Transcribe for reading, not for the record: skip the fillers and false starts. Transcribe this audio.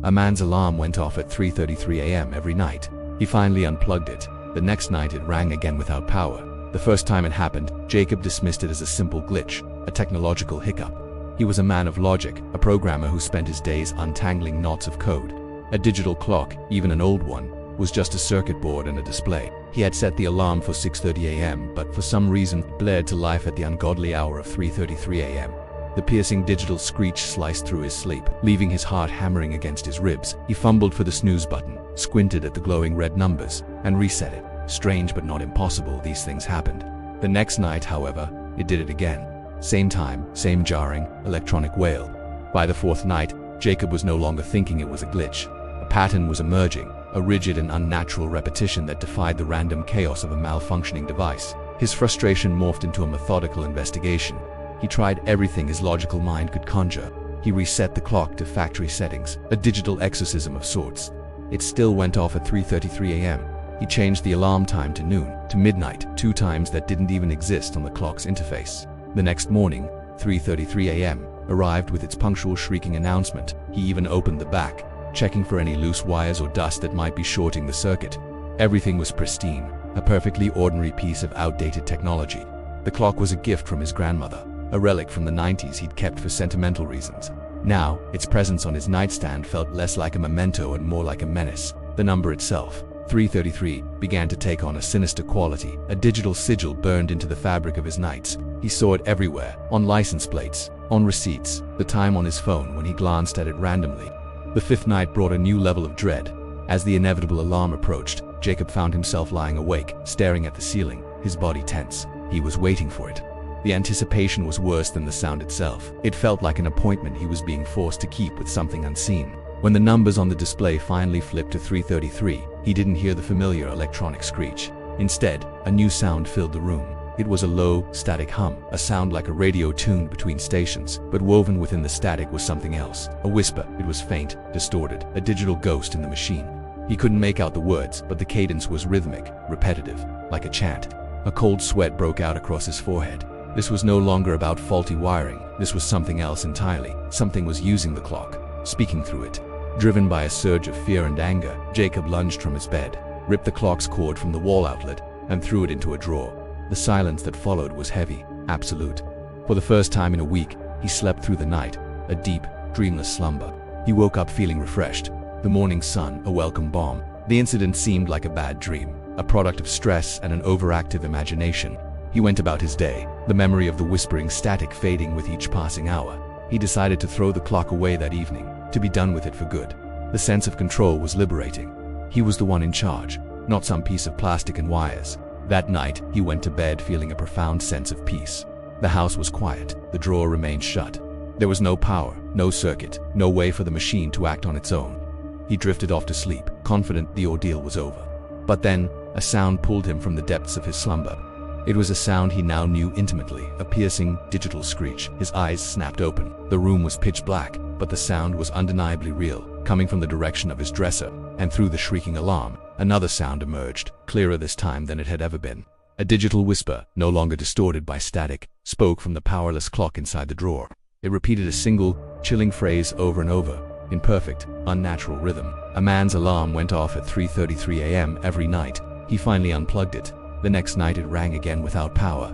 A man's alarm went off at 3:33 a.m. every night. He finally unplugged it. The next night it rang again without power. The first time it happened, Jacob dismissed it as a simple glitch, a technological hiccup. He was a man of logic, a programmer who spent his days untangling knots of code. A digital clock, even an old one, was just a circuit board and a display. He had set the alarm for 6:30 a.m., but for some reason it blared to life at the ungodly hour of 3:33 a.m. The piercing digital screech sliced through his sleep, leaving his heart hammering against his ribs. He fumbled for the snooze button, squinted at the glowing red numbers, and reset it. Strange but not impossible, these things happened. The next night, however, it did it again. Same time, same jarring, electronic wail. By the fourth night, Jacob was no longer thinking it was a glitch. A pattern was emerging, a rigid and unnatural repetition that defied the random chaos of a malfunctioning device. His frustration morphed into a methodical investigation. He tried everything his logical mind could conjure. He reset the clock to factory settings, a digital exorcism of sorts. It still went off at 3:33 a.m. He changed the alarm time to noon, to midnight, 2 times that didn't even exist on the clock's interface. The next morning, 3:33 a.m., arrived with its punctual shrieking announcement. He even opened the back, checking for any loose wires or dust that might be shorting the circuit. Everything was pristine, a perfectly ordinary piece of outdated technology. The clock was a gift from his grandmother, a relic from the 90s he'd kept for sentimental reasons. Now, its presence on his nightstand felt less like a memento and more like a menace. The number itself, 3:33, began to take on a sinister quality. A digital sigil burned into the fabric of his nights. He saw it everywhere, on license plates, on receipts, the time on his phone when he glanced at it randomly. The fifth night brought a new level of dread. As the inevitable alarm approached, Jacob found himself lying awake, staring at the ceiling, his body tense. He was waiting for it. The anticipation was worse than the sound itself. It felt like an appointment he was being forced to keep with something unseen. When the numbers on the display finally flipped to 3:33, he didn't hear the familiar electronic screech. Instead, a new sound filled the room. It was a low, static hum, a sound like a radio tuned between stations, but woven within the static was something else. A whisper. It was faint, distorted, a digital ghost in the machine. He couldn't make out the words, but the cadence was rhythmic, repetitive, like a chant. A cold sweat broke out across his forehead. This was no longer about faulty wiring. This was something else entirely. Something was using the clock, speaking through it. Driven by a surge of fear and anger, Jacob lunged from his bed, ripped the clock's cord from the wall outlet, and threw it into a drawer. The silence that followed was heavy, absolute. For the first time in a week, he slept through the night, a deep, dreamless slumber. He woke up feeling refreshed. The morning sun, a welcome balm. The incident seemed like a bad dream, a product of stress and an overactive imagination. He went about his day, the memory of the whispering static fading with each passing hour. He decided to throw the clock away that evening, to be done with it for good. The sense of control was liberating. He was the one in charge, not some piece of plastic and wires. That night, he went to bed feeling a profound sense of peace. The house was quiet. The drawer remained shut. There was no power, no circuit, no way for the machine to act on its own. He drifted off to sleep, confident the ordeal was over. But then, a sound pulled him from the depths of his slumber. It was a sound he now knew intimately, a piercing, digital screech. His eyes snapped open. The room was pitch black, but the sound was undeniably real, coming from the direction of his dresser. And through the shrieking alarm, another sound emerged, clearer this time than it had ever been. A digital whisper, no longer distorted by static, spoke from the powerless clock inside the drawer. It repeated a single, chilling phrase over and over, in perfect, unnatural rhythm. A man's alarm went off at 3:33 a.m. every night. He finally unplugged it. The next night it rang again without power.